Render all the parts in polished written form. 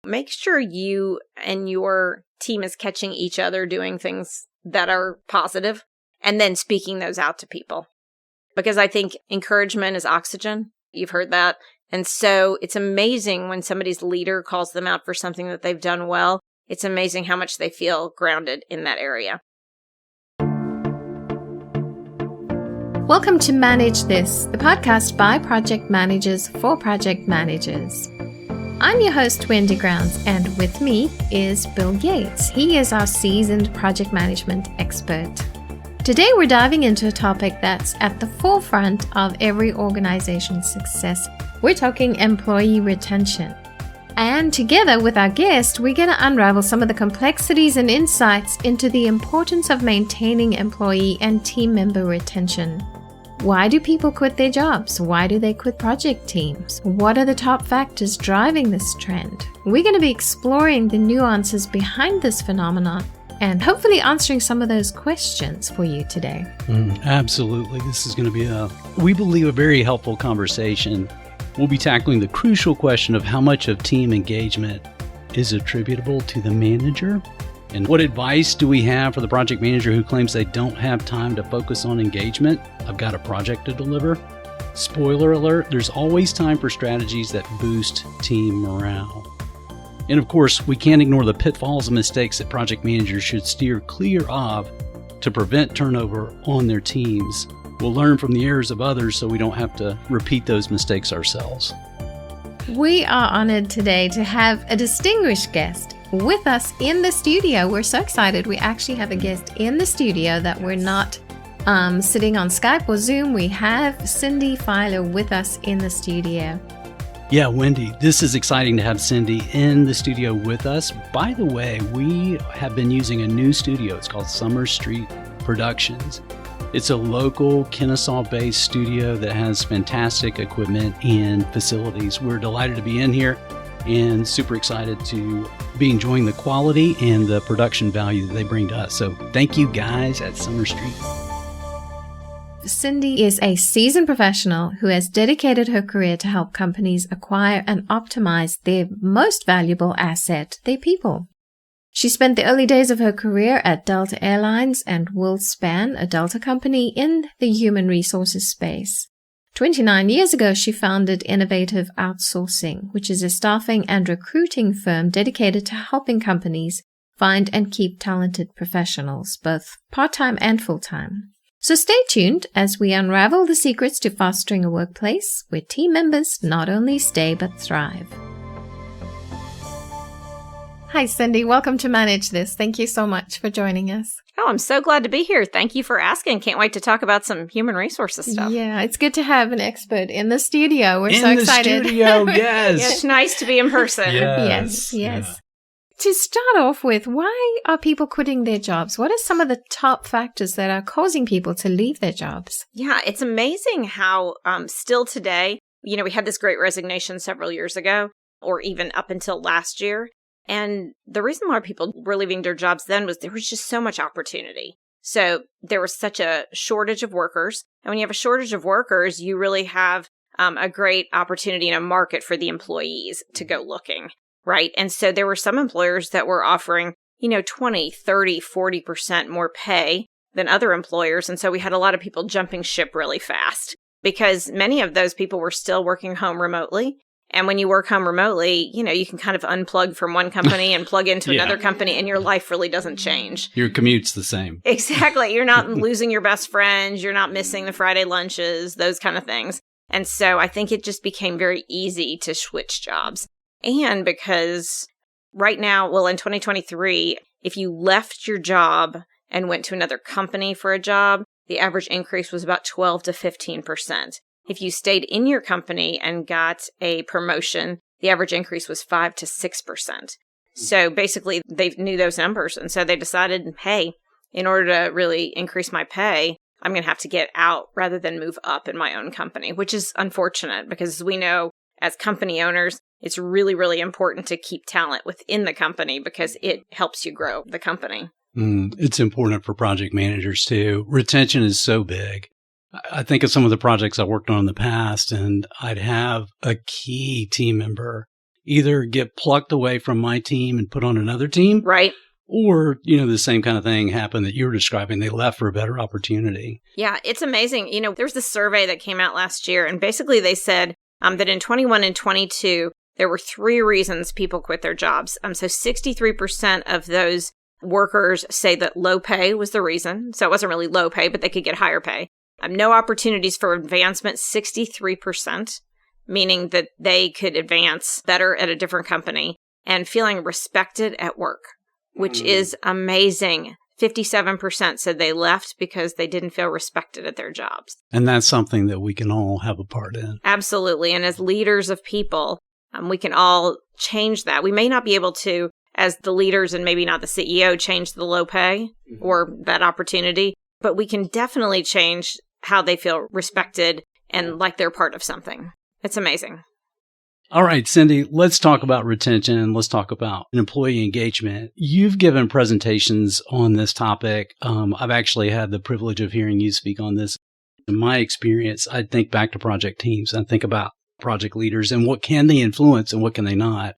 Make sure you and your team is catching each other doing things that are positive and then speaking those out to people. Because I think encouragement is oxygen. You've heard that. And so it's amazing when somebody's leader calls them out for something that they've done well. It's amazing how much they feel grounded in that area. Welcome to Manage This, the podcast by project managers for project managers. I'm your host, Wendy Grounds, and with me is Bill Yates. He is our seasoned project management expert. Today, we're diving into a topic that's at the forefront of every organization's success. We're talking employee retention. And together with our guest, we're going to unravel some of the complexities and insights into the importance of maintaining employee and team member retention. Why do people quit their jobs? Why do they quit project teams? What are the top factors driving this trend? We're going to be exploring the nuances behind this phenomenon and hopefully answering some of those questions for you today. Absolutely. This is going to be we believe, a very helpful conversation. We'll be tackling the crucial question of how much of team engagement is attributable to the manager. And what advice do we have for the project manager who claims they don't have time to focus on engagement? I've got a project to deliver. Spoiler alert, there's always time for strategies that boost team morale. And of course, we can't ignore the pitfalls and mistakes that project managers should steer clear of to prevent turnover on their teams. We'll learn from the errors of others so we don't have to repeat those mistakes ourselves. We are honored today to have a distinguished guest with us in the studio. We're so excited. We actually have a guest in the studio that we're not sitting on Skype or Zoom. We have Cindi Filer with us in the studio. Yeah, Wendy, this is exciting to have Cindi in the studio with us. By the way, we have been using a new studio. It's called Summer Street Productions. It's a local Kennesaw-based studio that has fantastic equipment and facilities. We're delighted to be in here and super excited to be enjoying the quality and the production value that they bring to us. So thank you guys at Summer Street. Cindi is a seasoned professional who has dedicated her career to help companies acquire and optimize their most valuable asset, their people. She spent the early days of her career at Delta Airlines and WorldSpan, a Delta company in the human resources space. 29 years ago, she founded Innovative Outsourcing, which is a staffing and recruiting firm dedicated to helping companies find and keep talented professionals, both part-time and full-time. So stay tuned as we unravel the secrets to fostering a workplace where team members not only stay but thrive. Hi, Cindi. Welcome to Manage This. Thank you so much for joining us. Oh, I'm so glad to be here. Thank you for asking. Can't wait to talk about some human resources stuff. Yeah, it's good to have an expert in the studio. We're so excited. In the studio, yes. It's nice to be in person. Yes. Yeah. To start off with, why are people quitting their jobs? What are some of the top factors that are causing people to leave their jobs? Yeah, it's amazing how still today, we had this great resignation several years ago, or even up until last year. And the reason why people were leaving their jobs then was there was just so much opportunity. So there was such a shortage of workers. And when you have a shortage of workers, you really have a great opportunity in a market for the employees to go looking, right? And so there were some employers that were offering, 20, 30, 40% more pay than other employers. And so we had a lot of people jumping ship really fast because many of those people were still working home remotely. And when you work home remotely, you can kind of unplug from one company and plug into another company, and your life really doesn't change. Your commute's the same. Exactly. You're not losing your best friends. You're not missing the Friday lunches, those kind of things. And so I think it just became very easy to switch jobs. And because right now, in 2023, if you left your job and went to another company for a job, the average increase was about 12 to 15%. If you stayed in your company and got a promotion, the average increase was 5 to 6%. So basically, they knew those numbers. And so they decided, hey, in order to really increase my pay, I'm going to have to get out rather than move up in my own company, which is unfortunate because we know as company owners, it's really, really important to keep talent within the company because it helps you grow the company. It's important for project managers too. Retention is so big. I think of some of the projects I worked on in the past, and I'd have a key team member either get plucked away from my team and put on another team. Right. Or, the same kind of thing happened that you were describing. They left for a better opportunity. Yeah, it's amazing. There's this survey that came out last year, and basically they said that in 21 and 22, there were 3 reasons people quit their jobs. So 63% of those workers say that low pay was the reason. So it wasn't really low pay, but they could get higher pay. No opportunities for advancement, 63%, meaning that they could advance better at a different company, and feeling respected at work, which is amazing. 57% said they left because they didn't feel respected at their jobs. And that's something that we can all have a part in. Absolutely. And as leaders of people, we can all change that. We may not be able to, as the leaders and maybe not the CEO, change the low pay or that opportunity, but we can definitely change how they feel respected and like they're part of something. It's amazing. All right, Cindi, let's talk about retention. Let's talk about employee engagement. You've given presentations on this topic. I've actually had the privilege of hearing you speak on this. In my experience, I think back to project teams. I think about project leaders and what can they influence and what can they not.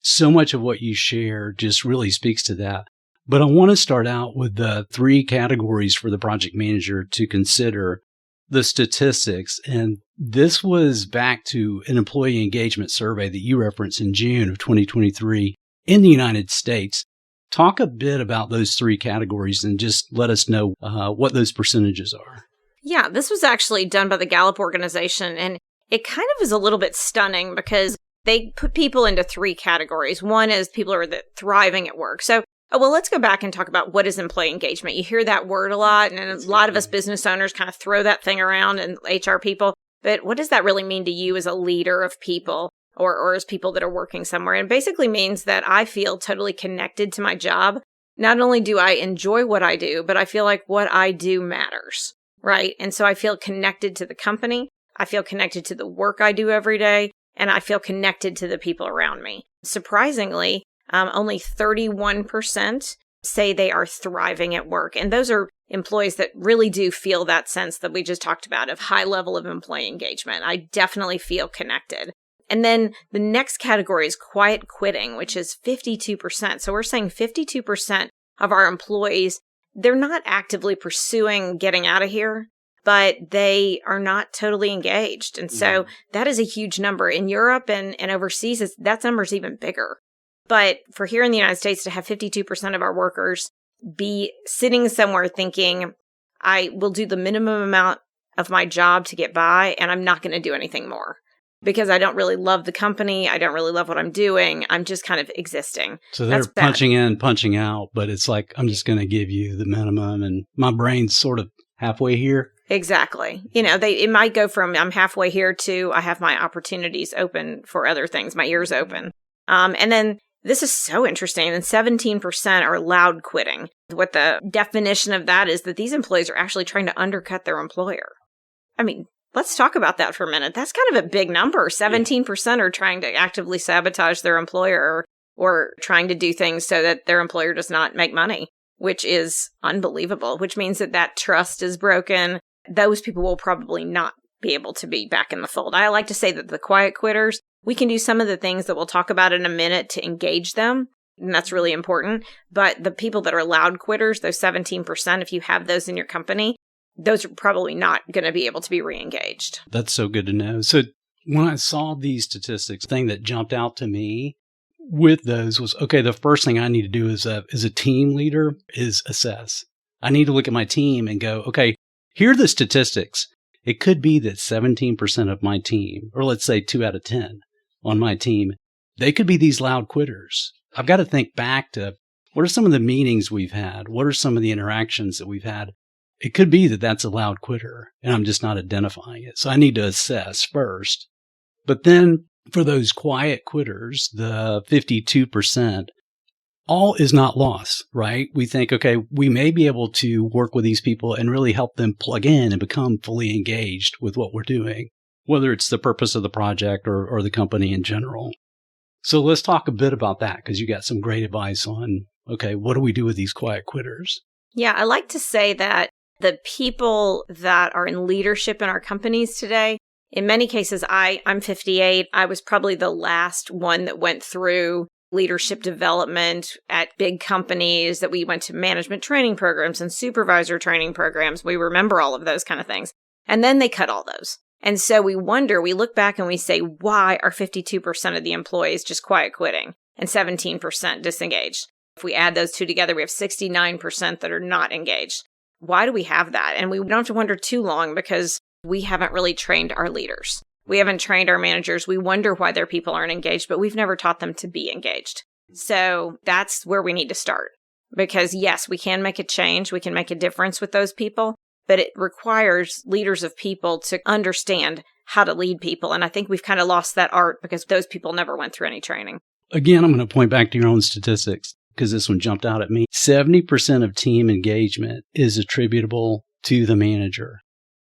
So much of what you share just really speaks to that. But I want to start out with the 3 categories for the project manager to consider. The statistics, and this was back to an employee engagement survey that you referenced in June of 2023 in the United States. Talk a bit about those 3 categories and just let us know what those percentages are. Yeah, this was actually done by the Gallup organization, and it kind of is a little bit stunning because they put people into 3 categories. One is people who are thriving at work. So let's go back and talk about what is employee engagement. You hear that word a lot, and a lot of us business owners kind of throw that thing around, and HR people. But what does that really mean to you as a leader of people or as people that are working somewhere? It basically means that I feel totally connected to my job. Not only do I enjoy what I do, but I feel like what I do matters, right? And so I feel connected to the company. I feel connected to the work I do every day, and I feel connected to the people around me. Surprisingly, only 31% say they are thriving at work. And those are employees that really do feel that sense that we just talked about of high level of employee engagement. I definitely feel connected. And then the next category is quiet quitting, which is 52%. So we're saying 52% of our employees, they're not actively pursuing getting out of here, but they are not totally engaged. And so that is a huge number. In Europe and overseas, that number is even bigger. But for here in the United States to have 52% of our workers be sitting somewhere thinking, I will do the minimum amount of my job to get by, and I'm not going to do anything more because I don't really love the company. I don't really love what I'm doing. I'm just kind of existing. So they're punching in, punching out, but it's like, I'm just going to give you the minimum, and my brain's sort of halfway here. Exactly. It might go from I'm halfway here to I have my opportunities open for other things, my ears open. And then this is so interesting. And 17% are loud quitting. What the definition of that is that these employees are actually trying to undercut their employer. I mean, let's talk about that for a minute. That's kind of a big number. 17% are trying to actively sabotage their employer or trying to do things so that their employer does not make money, which is unbelievable, which means that trust is broken. Those people will probably not be able to be back in the fold. I like to say that the quiet quitters, we can do some of the things that we'll talk about in a minute to engage them, and that's really important. But the people that are loud quitters, those 17%, if you have those in your company, those are probably not going to be able to be re-engaged. That's so good to know. So when I saw these statistics, the thing that jumped out to me with those was, okay, the first thing I need to do as a team leader is assess. I need to look at my team and go, okay, here are the statistics. It could be that 17% of my team, or let's say 2 out of 10 on my team, they could be these loud quitters. I've got to think back to what are some of the meetings we've had? What are some of the interactions that we've had? It could be that that's a loud quitter and I'm just not identifying it. So I need to assess first. But then for those quiet quitters, the 52%, all is not lost, right? We think, okay, we may be able to work with these people and really help them plug in and become fully engaged with what we're doing, whether it's the purpose of the project or the company in general. So let's talk a bit about that because you got some great advice on, okay, what do we do with these quiet quitters? Yeah, I like to say that the people that are in leadership in our companies today, In many cases, I'm 58. I was probably the last one that went through leadership development at big companies, that we went to management training programs and supervisor training programs. We remember all of those kind of things. And then they cut all those. And so we look back and we say, why are 52% of the employees just quiet quitting and 17% disengaged? If we add those two together, we have 69% that are not engaged. Why do we have that? And we don't have to wonder too long, because we haven't really trained our leaders. We haven't trained our managers. We wonder why their people aren't engaged, but we've never taught them to be engaged. So that's where we need to start. Because yes, we can make a change. We can make a difference with those people, but it requires leaders of people to understand how to lead people. And I think we've kind of lost that art because those people never went through any training. Again, I'm going to point back to your own statistics, because this one jumped out at me. 70% of team engagement is attributable to the manager.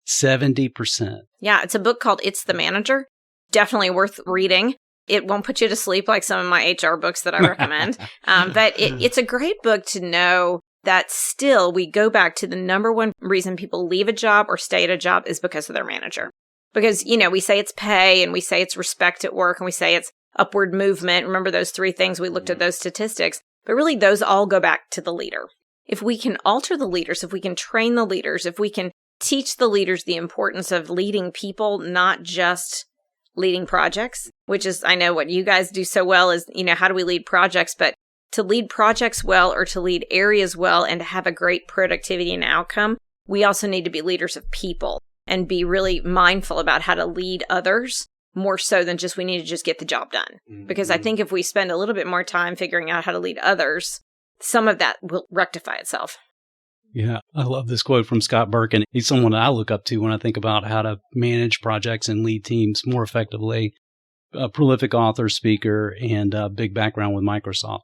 70%. Yeah, it's a book called It's the Manager. Definitely worth reading. It won't put you to sleep like some of my HR books that I recommend. But it's a great book to know that still we go back to the number one reason people leave a job or stay at a job is because of their manager. Because, we say it's pay, and we say it's respect at work, and we say it's upward movement. Remember those three things? We looked at those statistics. But really, those all go back to the leader. If we can alter the leaders, if we can train the leaders, if we can teach the leaders the importance of leading people, not just leading projects, which is, I know what you guys do so well is, how do we lead projects? But to lead projects well, or to lead areas well, and to have a great productivity and outcome, we also need to be leaders of people and be really mindful about how to lead others, more so than just we need to just get the job done. Because I think if we spend a little bit more time figuring out how to lead others, some of that will rectify itself. Yeah, I love this quote from Scott Birkin. He's someone that I look up to when I think about how to manage projects and lead teams more effectively. A prolific author, speaker, and a big background with Microsoft.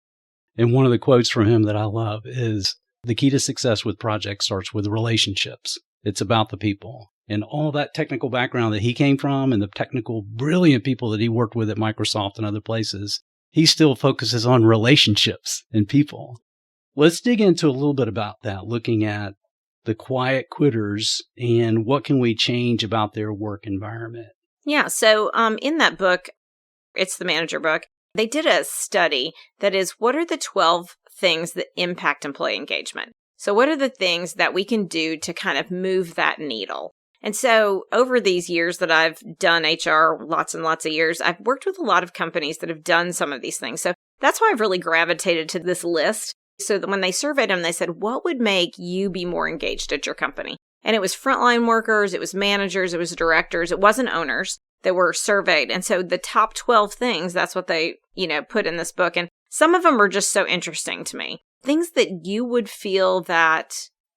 And one of the quotes from him that I love is, the key to success with projects starts with relationships. It's about the people. And all that technical background that he came from, and the technical, brilliant people that he worked with at Microsoft and other places, he still focuses on relationships and people. Let's dig into a little bit about that, looking at the quiet quitters and what can we change about their work environment. Yeah, so in that book, It's the Manager book, they did a study that is, what are the 12 things that impact employee engagement? So what are the things that we can do to kind of move that needle? And so over these years that I've done HR, lots and lots of years, I've worked with a lot of companies that have done some of these things. So that's why I've really gravitated to this list. So that when they surveyed them, they said, what would make you be more engaged at your company? And it was frontline workers, it was managers, it was directors, it wasn't owners that were surveyed. And so the top 12 things, that's what they, put in this book. And some of them are just so interesting to me. Things that you would feel that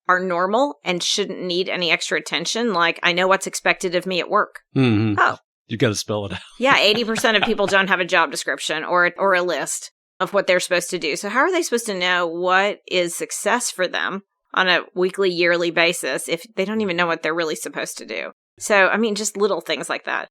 are normal and shouldn't need any extra attention. Like, I know what's expected of me at work. Mm-hmm. Oh. You got to spell it out. Yeah, 80% of people don't have a job description or a list of what they're supposed to do. So how are they supposed to know what is success for them on a weekly, yearly basis if they don't even know what they're really supposed to do? So, just little things like that.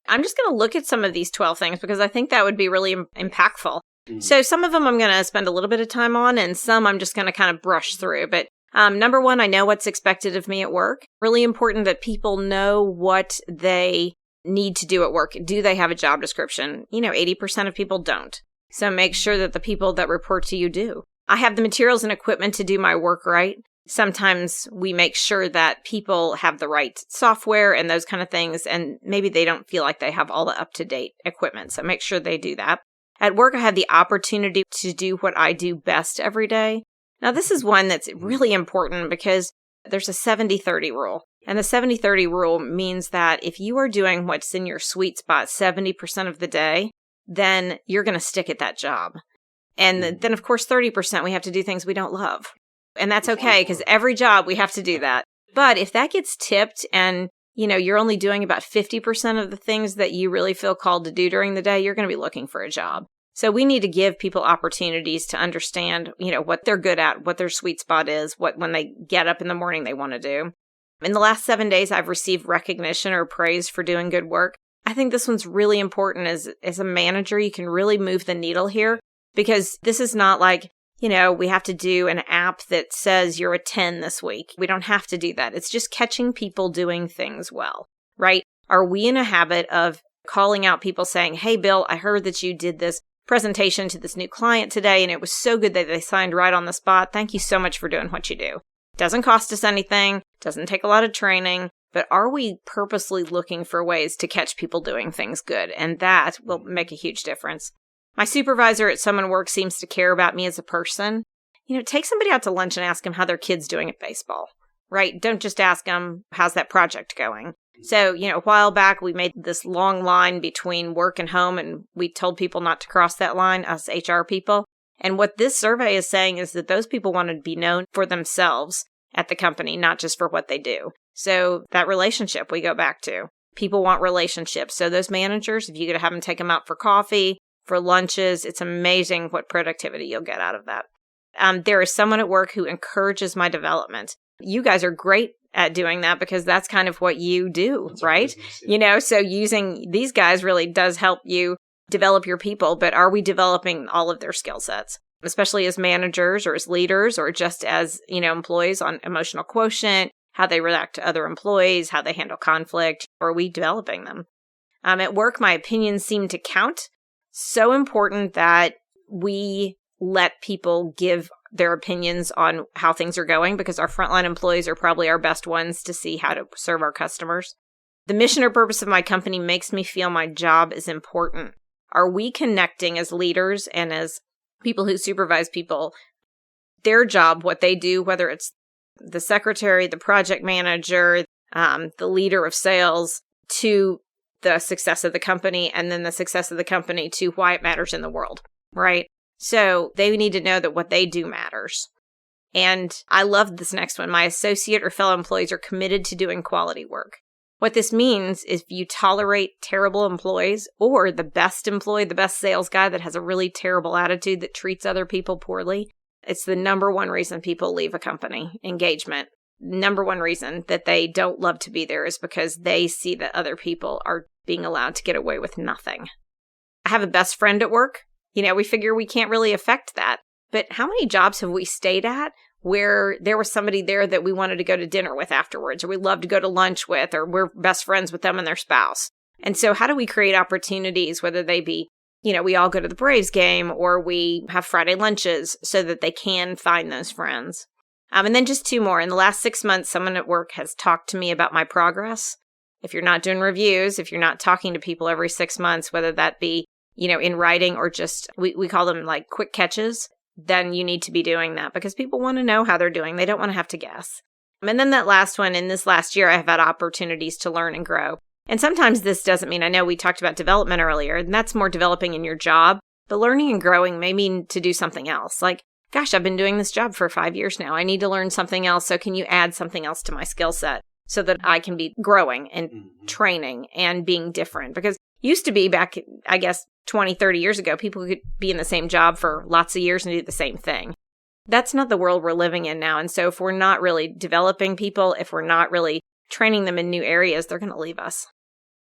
I'm just going to look at some of these 12 things because I think that would be really impactful. So some of them I'm going to spend a little bit of time on, and some I'm just going to kind of brush through. But number one, I know what's expected of me at work. Really important that people know what they need to do at work. Do they have a job description? 80% of people don't. So make sure that the people that report to you do. I have the materials and equipment to do my work right. Sometimes we make sure that people have the right software and those kind of things, and maybe they don't feel like they have all the up-to-date equipment. So make sure they do that. At work, I have the opportunity to do what I do best every day. Now, this is one that's really important because there's a 70-30 rule. And the 70-30 rule means that if you are doing what's in your sweet spot 70% of the day, then you're going to stick at that job. And then, of course, 30%, we have to do things we don't love. And that's okay, because every job we have to do that. But if that gets tipped and, you're only doing about 50% of the things that you really feel called to do during the day, you're going to be looking for a job. So we need to give people opportunities to understand, what they're good at, what their sweet spot is, what when they get up in the morning they want to do. In the last 7 days, I've received recognition or praise for doing good work. I think this one's really important as a manager. You can really move the needle here because this is not like, we have to do an app that says you're a 10 this week. We don't have to do that. It's just catching people doing things well, right? Are we in a habit of calling out people saying, hey, Bill, I heard that you did this presentation to this new client today, and it was so good that they signed right on the spot. Thank you so much for doing what you do. Doesn't cost us anything, doesn't take a lot of training, but are we purposely looking for ways to catch people doing things good? And that will make a huge difference. My supervisor at Someone Work seems to care about me as a person. Take somebody out to lunch and ask them how their kid's doing at baseball, right? Don't just ask them, how's that project going? So, a while back, we made this long line between work and home, and we told people not to cross that line, us HR people. And what this survey is saying is that those people want to be known for themselves at the company, not just for what they do. So that relationship we go back to. People want relationships. So those managers, if you could have them take them out for coffee, for lunches, it's amazing what productivity you'll get out of that. There is someone at work who encourages my development. You guys are great at doing that because that's kind of what you do, that's right? So using these guys really does help you develop your people, but are we developing all of their skill sets, especially as managers or as leaders or just as, employees on emotional quotient, how they react to other employees, how they handle conflict? Are we developing them? At work, my opinions seem to count. So important that we let people give their opinions on how things are going because our frontline employees are probably our best ones to see how to serve our customers. The mission or purpose of my company makes me feel my job is important. Are we connecting as leaders and as people who supervise people, their job, what they do, whether it's the secretary, the project manager, the leader of sales, to the success of the company, and then the success of the company to why it matters in the world, right? So they need to know that what they do matters. And I love this next one. My associate or fellow employees are committed to doing quality work. What this means is if you tolerate terrible employees or the best employee, the best sales guy that has a really terrible attitude that treats other people poorly, it's the number one reason people leave a company. Engagement. Number one reason that they don't love to be there is because they see that other people are being allowed to get away with nothing. I have a best friend at work. We figure we can't really affect that. But how many jobs have we stayed at where there was somebody there that we wanted to go to dinner with afterwards, or we loved to go to lunch with, or we're best friends with them and their spouse? And so how do we create opportunities, whether they be, we all go to the Braves game or we have Friday lunches so that they can find those friends? And then just two more. In the last 6 months, someone at work has talked to me about my progress. If you're not doing reviews, if you're not talking to people every 6 months, whether that be in writing or just, we call them like quick catches, then you need to be doing that because people want to know how they're doing. They don't want to have to guess. And then that last one, in this last year, I have had opportunities to learn and grow. And sometimes this doesn't mean, I know we talked about development earlier, and that's more developing in your job, but learning and growing may mean to do something else. Like, gosh, I've been doing this job for 5 years now. I need to learn something else. So can you add something else to my skill set so that I can be growing and training and being different? Because used to be back, I guess, 20, 30 years ago, people could be in the same job for lots of years and do the same thing. That's not the world we're living in now. And so if we're not really developing people, if we're not really training them in new areas, they're going to leave us.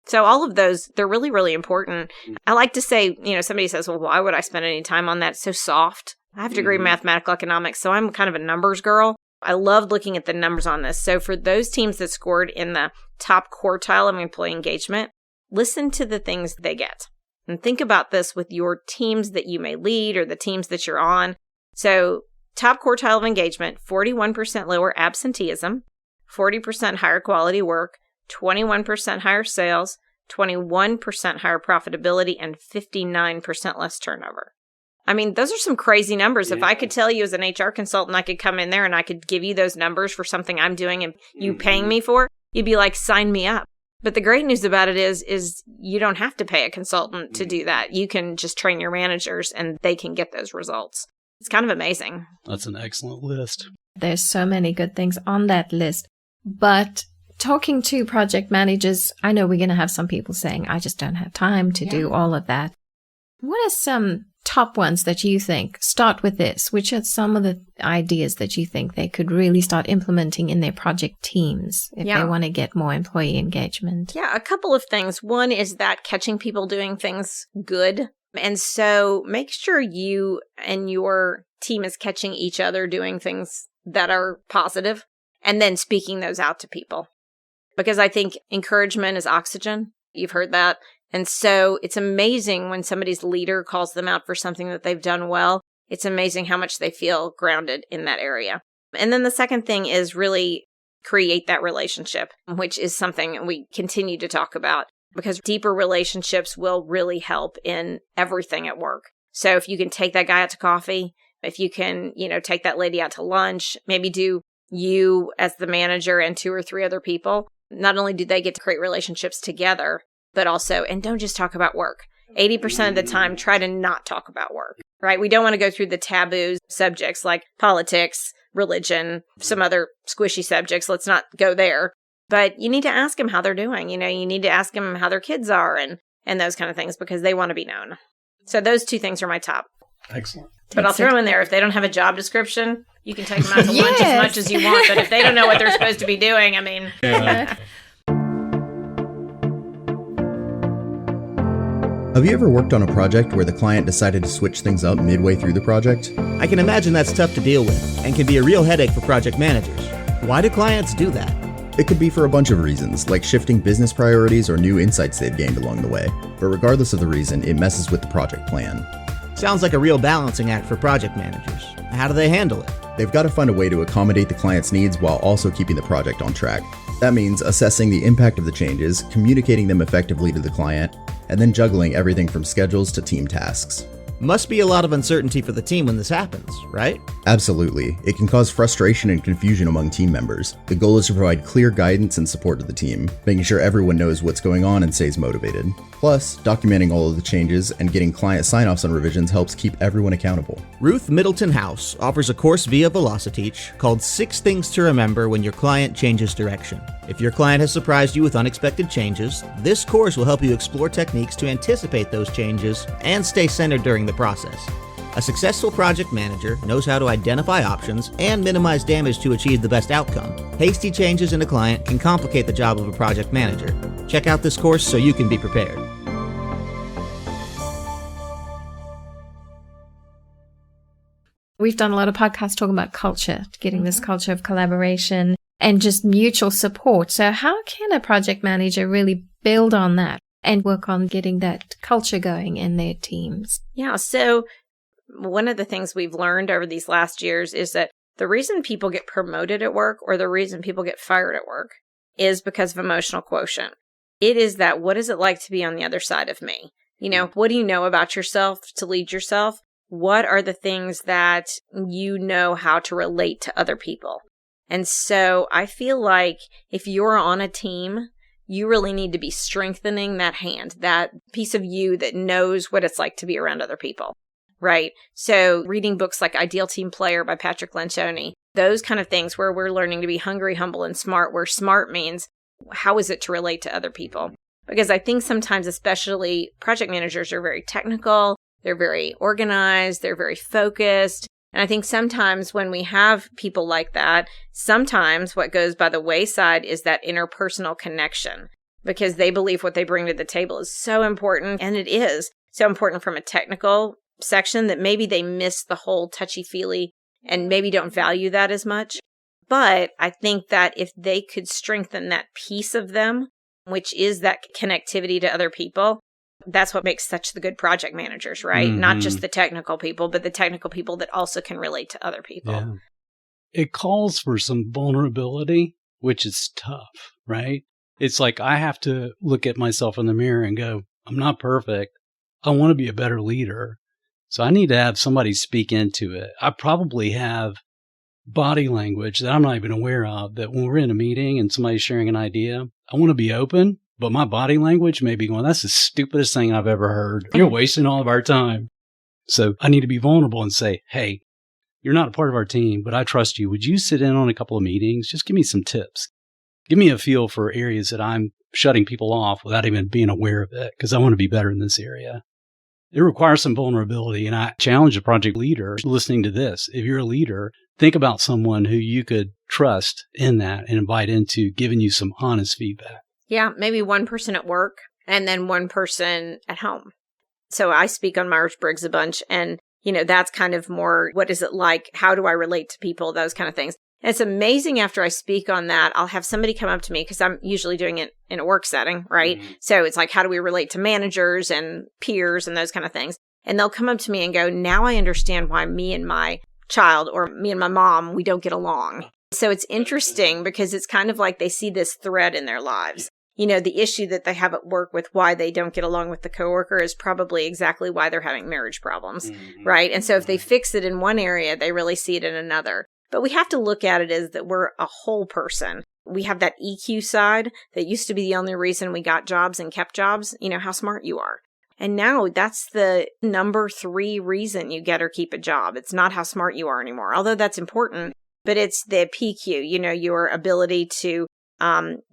So all of those, they're really, really important. I like to say, somebody says, well, why would I spend any time on that? It's so soft. I have a degree in mathematical economics, so I'm kind of a numbers girl. I loved looking at the numbers on this. So for those teams that scored in the top quartile of employee engagement, listen to the things they get. And think about this with your teams that you may lead or the teams that you're on. So top quartile of engagement, 41% lower absenteeism, 40% higher quality work, 21% higher sales, 21% higher profitability, and 59% less turnover. I mean, those are some crazy numbers. Yeah. If I could tell you as an HR consultant, I could come in there and I could give you those numbers for something I'm doing and you paying me for, you'd be like, sign me up. But the great news about it is you don't have to pay a consultant to do that. You can just train your managers and they can get those results. It's kind of amazing. That's an excellent list. There's so many good things on that list. But talking to project managers, I know we're going to have some people saying, I just don't have time to do all of that. What are some top ones that you think, start with this, which are some of the ideas that you think they could really start implementing in their project teams if they want to get more employee engagement? Yeah, a couple of things. One is that catching people doing things good. And so make sure you and your team is catching each other doing things that are positive and then speaking those out to people. because I think encouragement is oxygen. You've heard that. And so it's amazing when somebody's leader calls them out for something that they've done well. It's amazing how much they feel grounded in that area. And then the second thing is really create that relationship, which is something we continue to talk about, because deeper relationships will really help in everything at work. So if you can take that guy out to coffee, if you can, take that lady out to lunch, maybe do you as the manager and 2 or 3 other people, not only do they get to create relationships together, but also, and don't just talk about work. 80% of the time, try to not talk about work, right? We don't want to go through the taboo subjects like politics, religion, some other squishy subjects. Let's not go there. But you need to ask them how they're doing. You need to ask them how their kids are and those kind of things, because they want to be known. So those 2 things are my top. Excellent. But I'll throw in there, if they don't have a job description, you can take them out to lunch as much as you want. But if they don't know what they're supposed to be doing, Yeah. Have you ever worked on a project where the client decided to switch things up midway through the project? I can imagine that's tough to deal with and can be a real headache for project managers. Why do clients do that? It could be for a bunch of reasons, like shifting business priorities or new insights they've gained along the way. But regardless of the reason, it messes with the project plan. Sounds like a real balancing act for project managers. How do they handle it? They've got to find a way to accommodate the client's needs while also keeping the project on track. That means assessing the impact of the changes, communicating them effectively to the client, and then juggling everything from schedules to team tasks. Must be a lot of uncertainty for the team when this happens, right? Absolutely. It can cause frustration and confusion among team members. The goal is to provide clear guidance and support to the team, making sure everyone knows what's going on and stays motivated. Plus, documenting all of the changes and getting client sign-offs on revisions helps keep everyone accountable. Ruth Middleton House offers a course via Velociteach called 6 Things to Remember When Your Client Changes Direction. If your client has surprised you with unexpected changes, this course will help you explore techniques to anticipate those changes and stay centered during the process. A successful project manager knows how to identify options and minimize damage to achieve the best outcome. Hasty changes in a client can complicate the job of a project manager. Check out this course so you can be prepared. We've done a lot of podcasts talking about culture, getting this culture of collaboration and just mutual support. So how can a project manager really build on that and work on getting that culture going in their teams? Yeah. So one of the things we've learned over these last years is that the reason people get promoted at work or the reason people get fired at work is because of emotional quotient. It is that, what is it like to be on the other side of me? What do you know about yourself to lead yourself? What are the things that you know how to relate to other people? And so I feel like if you're on a team, you really need to be strengthening that hand, that piece of you that knows what it's like to be around other people, right? So reading books like Ideal Team Player by Patrick Lencioni, those kind of things where we're learning to be hungry, humble, and smart, where smart means how is it to relate to other people? Because I think sometimes, especially project managers, are very technical, they're very organized, they're very focused. And I think sometimes when we have people like that, sometimes what goes by the wayside is that interpersonal connection, because they believe what they bring to the table is so important. And it is so important from a technical section that maybe they miss the whole touchy-feely and maybe don't value that as much. But I think that if they could strengthen that piece of them, which is that connectivity to other people, that's what makes such the good project managers, right? Mm-hmm. Not just the technical people, but the technical people that also can relate to other people. Yeah. It calls for some vulnerability, which is tough, right? It's like I have to look at myself in the mirror and go, I'm not perfect. I want to be a better leader. So I need to have somebody speak into it. I probably have body language that I'm not even aware of, that when we're in a meeting and somebody's sharing an idea, I want to be open, but my body language may be going, that's the stupidest thing I've ever heard. You're wasting all of our time. So I need to be vulnerable and say, hey, you're not a part of our team, but I trust you. Would you sit in on a couple of meetings? Just give me some tips. Give me a feel for areas that I'm shutting people off without even being aware of it, because I want to be better in this area. It requires some vulnerability, and I challenge a project leader listening to this. If you're a leader, think about someone who you could trust in that and invite into giving you some honest feedback. Yeah, maybe one person at work and then one person at home. So I speak on Myers-Briggs a bunch, and that's kind of more, what is it like? How do I relate to people? Those kind of things. It's amazing after I speak on that, I'll have somebody come up to me because I'm usually doing it in a work setting, right? Mm-hmm. So it's like, how do we relate to managers and peers and those kind of things? And they'll come up to me and go, now I understand why me and my child or me and my mom, we don't get along. So it's interesting because it's kind of like they see this thread in their lives. You know, the issue that they have at work with why they don't get along with the coworker is probably exactly why they're having marriage problems, right? And so if they fix it in one area, they really see it in another. But we have to look at it as that we're a whole person. We have that EQ side that used to be the only reason we got jobs and kept jobs, you know, how smart you are. And now that's the number 3 reason you get or keep a job. It's not how smart you are anymore, although that's important, but it's the PQ, you know, your ability to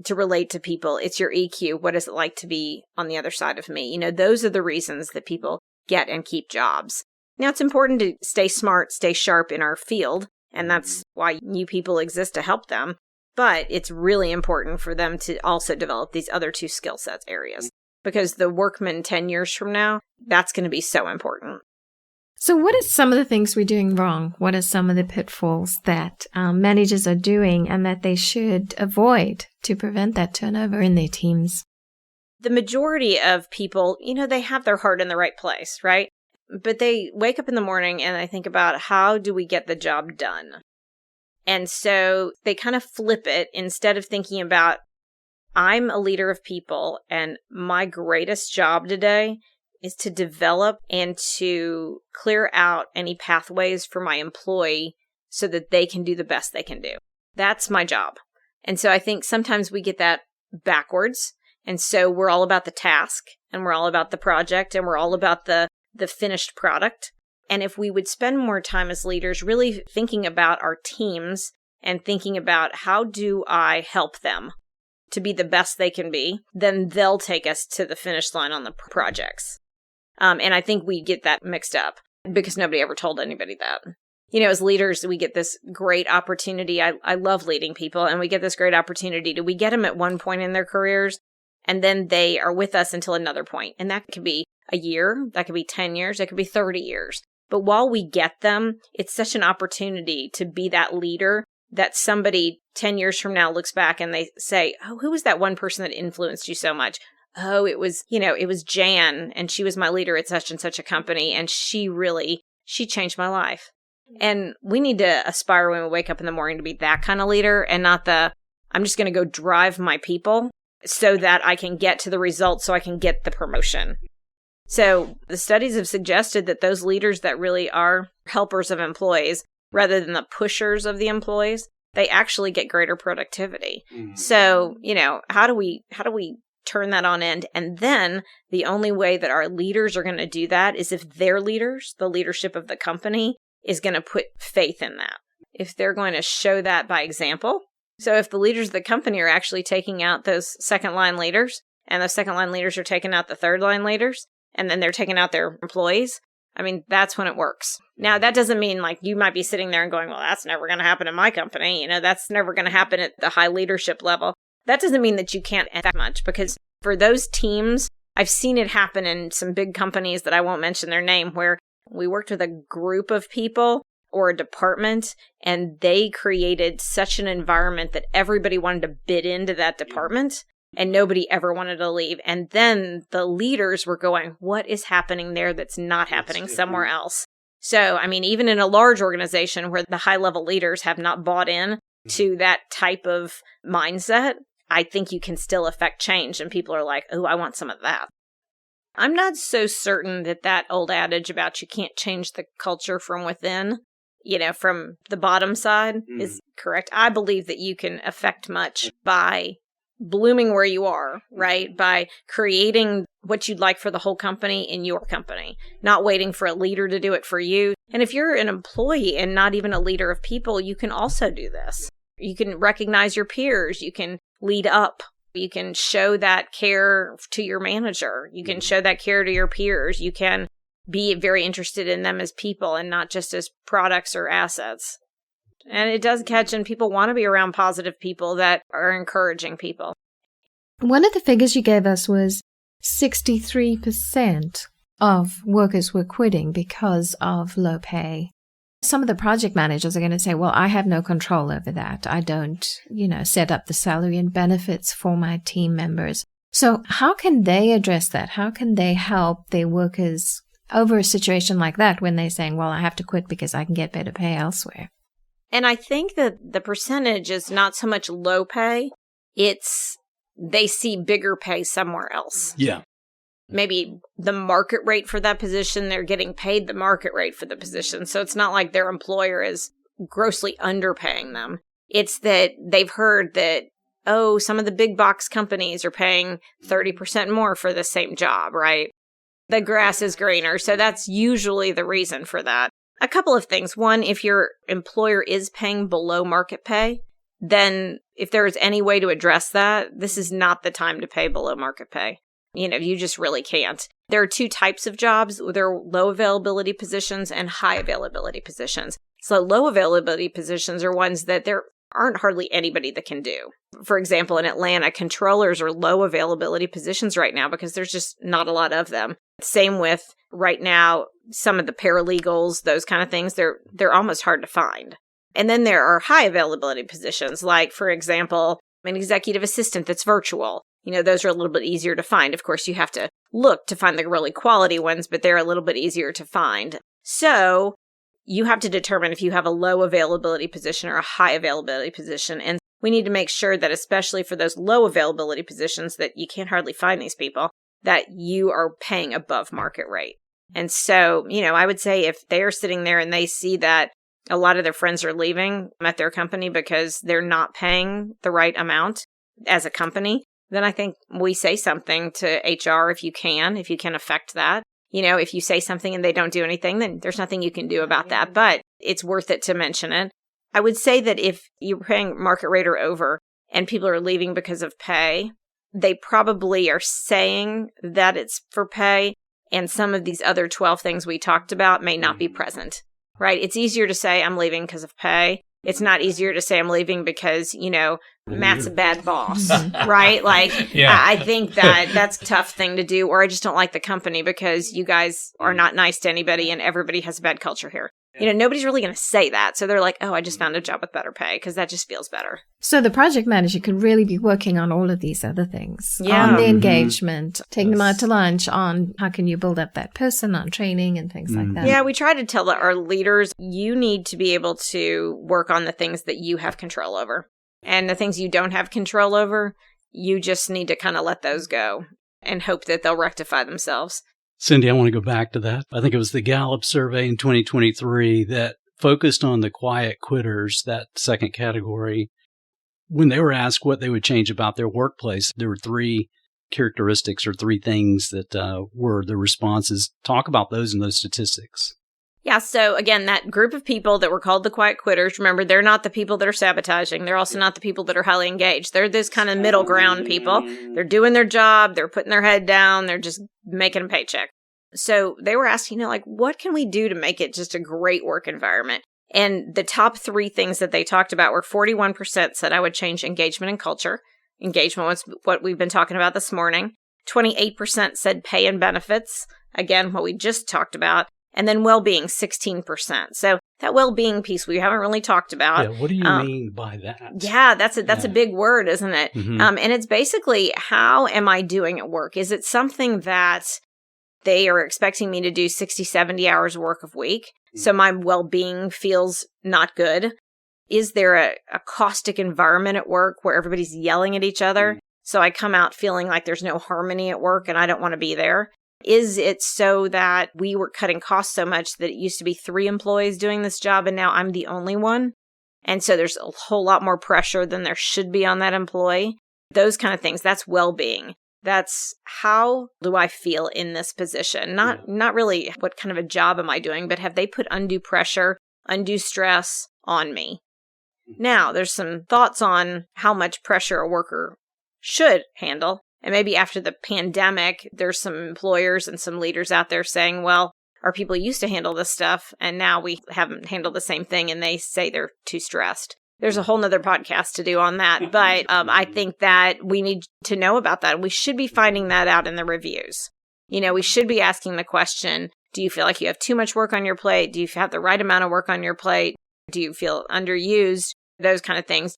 relate to people. It's your EQ. What is it like to be on the other side of me? You know, those are the reasons that people get and keep jobs. Now, it's important to stay smart, stay sharp in our field, and that's why new people exist to help them. But it's really important for them to also develop these other 2 skill sets areas, because the workman 10 years from now, that's going to be so important. So what are some of the things we're doing wrong? What are some of the pitfalls that managers are doing and that they should avoid to prevent that turnover in their teams? The majority of people, you know, they have their heart in the right place, right? But they wake up in the morning and they think about, how do we get the job done? And so they kind of flip it. Instead of thinking about, I'm a leader of people and my greatest job today is to develop and to clear out any pathways for my employee so that they can do the best they can do. That's my job. And so I think sometimes we get that backwards. And so we're all about the task and we're all about the project and we're all about the finished product. And if we would spend more time as leaders really thinking about our teams and thinking about, how do I help them to be the best they can be, then they'll take us to the finish line on the projects. And I think we get that mixed up because nobody ever told anybody that. You know, as leaders, we get this great opportunity. I love leading people, and we get this great opportunity. We get them at one point in their careers, and then they are with us until another point. And that could be a year, that could be 10 years, that could be 30 years. But while we get them, it's such an opportunity to be that leader that somebody 10 years from now looks back and they say, oh, who was that one person that influenced you so much? Oh, it was Jan, and she was my leader at such and such a company, and she changed my life. And we need to aspire when we wake up in the morning to be that kind of leader and not I'm just going to go drive my people so that I can get to the results so I can get the promotion. So the studies have suggested that those leaders that really are helpers of employees rather than the pushers of the employees, they actually get greater productivity. Mm-hmm. So, you know, how do we turn that on end? And then the only way that our leaders are going to do that is if their leaders, the leadership of the company, is going to put faith in that. If they're going to show that by example. So if the leaders of the company are actually taking out those second line leaders, and those second line leaders are taking out the third line leaders, and then they're taking out their employees, I mean, that's when it works. Now, that doesn't mean like you might be sitting there and going, well, that's never going to happen in my company. You know, that's never going to happen at the high leadership level. That doesn't mean that you can't affect much, because for those teams, I've seen it happen in some big companies that I won't mention their name, where we worked with a group of people or a department, and they created such an environment that everybody wanted to bid into that department, and nobody ever wanted to leave. And then the leaders were going, what is happening there that's not happening somewhere else? So, I mean, even in a large organization where the high-level leaders have not bought in to that type of mindset, I think you can still affect change. And people are like, oh, I want some of that. I'm not so certain that old adage about you can't change the culture from within, you know, from the bottom side is correct. I believe that you can affect much by blooming where you are, right? By creating what you'd like for the whole company in your company, not waiting for a leader to do it for you. And if you're an employee and not even a leader of people, you can also do this. You can recognize your peers. You can lead up. You can show that care to your manager. You can show that care to your peers. You can be very interested in them as people and not just as products or assets. And it does catch, and people want to be around positive people that are encouraging people. One of the figures you gave us was 63% of workers were quitting because of low pay. some of the project managers are going to say, well, I have no control over that. I don't, set up the salary and benefits for my team members. So how can they address that? How can they help their workers over a situation like that when they're saying, well, I have to quit because I can get better pay elsewhere? And I think that the percentage is not so much low pay. It's they see bigger pay somewhere else. Yeah. Maybe the market rate for that position, they're getting paid the market rate for the position. So it's not like their employer is grossly underpaying them. It's that they've heard that, some of the big box companies are paying 30% more for the same job, right? The grass is greener. So that's usually the reason for that. A couple of things. One, if your employer is paying below market pay, then if there is any way to address that, this is not the time to pay below market pay. You just really can't. There are two types of jobs. There are low availability positions and high availability positions. So low availability positions are ones that there aren't hardly anybody that can do. For example, in Atlanta, controllers are low availability positions right now because there's just not a lot of them. Same with right now, some of the paralegals, those kind of things, they're almost hard to find. And then there are high availability positions, like, for example, an executive assistant that's virtual. Those are a little bit easier to find. Of course, you have to look to find the really quality ones, but they're a little bit easier to find. So you have to determine if you have a low availability position or a high availability position. And we need to make sure that, especially for those low availability positions that you can't hardly find these people, that you are paying above market rate. And so, I would say if they are sitting there and they see that a lot of their friends are leaving at their company because they're not paying the right amount as a company, then I think we say something to HR if you can affect that. If you say something and they don't do anything, then there's nothing you can do about that. But it's worth it to mention it. I would say that if you're paying market rate or over and people are leaving because of pay, they probably are saying that it's for pay. And some of these other 12 things we talked about may not be present, right? It's easier to say I'm leaving because of pay. It's not easier to say I'm leaving because, Matt's a bad boss, right? Like, Yeah. I think that's a tough thing to do. Or I just don't like the company because you guys are not nice to anybody and everybody has a bad culture here. Nobody's really going to say that. So they're like, I just found a job with better pay because that just feels better. So the project manager could really be working on all of these other things. Yeah. On the engagement, taking them out to lunch, on how can you build up that person, on training and things like that. Yeah, we try to tell our leaders, you need to be able to work on the things that you have control over. And the things you don't have control over, you just need to kind of let those go and hope that they'll rectify themselves. Cindi, I want to go back to that. I think it was the Gallup survey in 2023 that focused on the quiet quitters, that second category. When they were asked what they would change about their workplace, there were three characteristics or three things that were the responses. Talk about those and those statistics. Yeah, so again, that group of people that were called the quiet quitters, remember, they're not the people that are sabotaging. They're also not the people that are highly engaged. They're this kind of middle ground people. They're doing their job. They're putting their head down. They're just making a paycheck. So they were asking, what can we do to make it just a great work environment? And the top three things that they talked about were 41% said I would change engagement and culture. Engagement was what we've been talking about this morning. 28% said pay and benefits. Again, what we just talked about. And then well-being, 16%. So that well-being piece we haven't really talked about. Yeah, what do you mean by that? Yeah, that's a big word, isn't it? Mm-hmm. And it's basically, how am I doing at work? Is it something that they are expecting me to do 60, 70 hours work of week? So my well-being feels not good. Is there a caustic environment at work where everybody's yelling at each other? So I come out feeling like there's no harmony at work and I don't want to be there. Is it so that we were cutting costs so much that it used to be 3 employees doing this job and now I'm the only one? And so there's a whole lot more pressure than there should be on that employee. Those kind of things. That's well-being. That's how do I feel in this position? Not really what kind of a job am I doing, but have they put undue pressure, undue stress on me? Now, there's some thoughts on how much pressure a worker should handle. And maybe after the pandemic, there's some employers and some leaders out there saying, well, our people used to handle this stuff, and now we haven't handled the same thing, and they say they're too stressed. There's a whole nother podcast to do on that, but I think that we need to know about that. We should be finding that out in the reviews. We should be asking the question, Do you feel like you have too much work on your plate? Do you have the right amount of work on your plate? Do you feel underused? Those kind of things.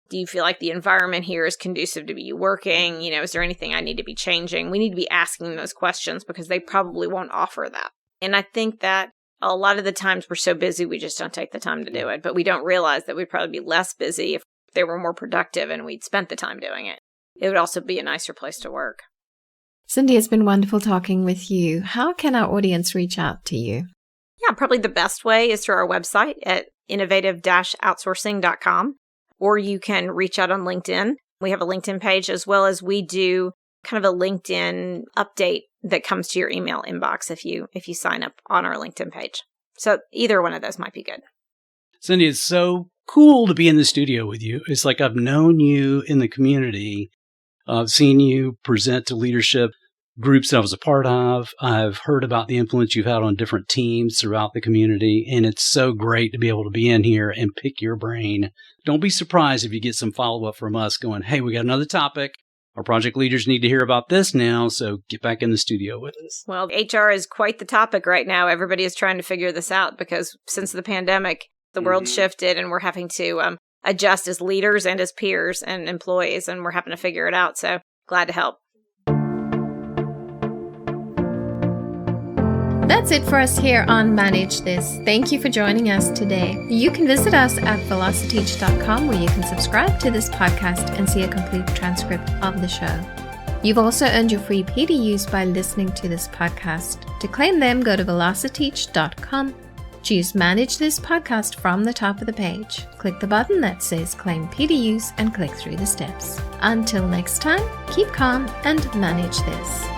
Do you feel like the environment here is conducive to you working? Is there anything I need to be changing? We need to be asking those questions because they probably won't offer that. And I think that a lot of the times we're so busy, we just don't take the time to do it. But we don't realize that we'd probably be less busy if they were more productive and we'd spent the time doing it. It would also be a nicer place to work. Cindi, it's been wonderful talking with you. How can our audience reach out to you? Yeah, probably the best way is through our website at innovative-outsourcing.com, or you can reach out on LinkedIn. We have a LinkedIn page, as well as we do kind of a LinkedIn update that comes to your email inbox if you sign up on our LinkedIn page. So either one of those might be good. Cindi, it's so cool to be in the studio with you. It's like I've known you in the community. I've seen you present to leadership groups that I was a part of. I've heard about the influence you've had on different teams throughout the community, and it's so great to be able to be in here and pick your brain. Don't be surprised if you get some follow-up from us going, hey, we got another topic. Our project leaders need to hear about this now, so get back in the studio with us. Well, HR is quite the topic right now. Everybody is trying to figure this out because since the pandemic, the world shifted and we're having to adjust as leaders and as peers and employees, and we're having to figure it out. So glad to help. That's it for us here on Manage This. Thank you for joining us today. You can visit us at velociteach.com where you can subscribe to this podcast and see a complete transcript of the show. You've also earned your free PDUs by listening to this podcast. To claim them, go to velociteach.com. Choose Manage This Podcast from the top of the page. Click the button that says Claim PDUs and click through the steps. Until next time, keep calm and manage this.